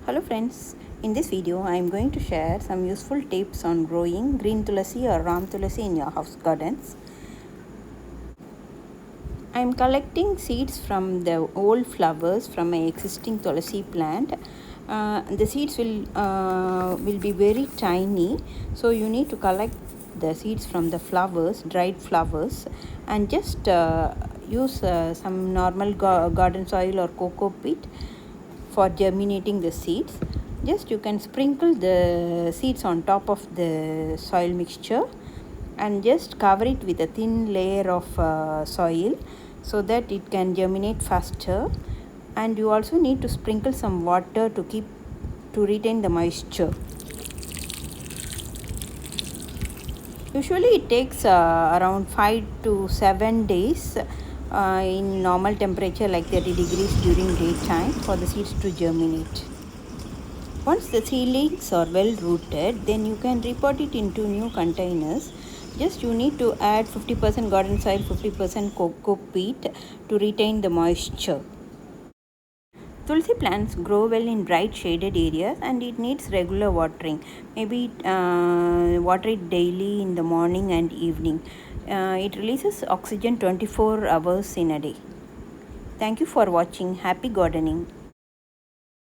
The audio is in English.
Hello friends, in this video I am going to share some useful tips on growing green tulsi or ram tulsi in your house gardens. I am collecting seeds from the old flowers from my existing tulsi plant. The seeds will be very tiny, so you need to collect the seeds from the flowers, dried flowers, and just use some normal garden soil or cocoa peat for germinating the seeds. Just you can sprinkle the seeds on top of the soil mixture and just cover it with a thin layer of soil so that it can germinate faster. And you also need to sprinkle some water to retain the moisture. Usually it takes around 5 to 7 days in normal temperature like 30 degrees during daytime for the seeds to germinate. Once the seedlings are well rooted, then you can repot it into new containers. Just you need to add 50% garden soil, 50% cocoa peat to retain the moisture. Tulsi plants grow well in bright shaded areas and it needs regular watering. Maybe water it daily in the morning and evening. It releases oxygen 24 hours in a day. Thank you for watching. Happy gardening.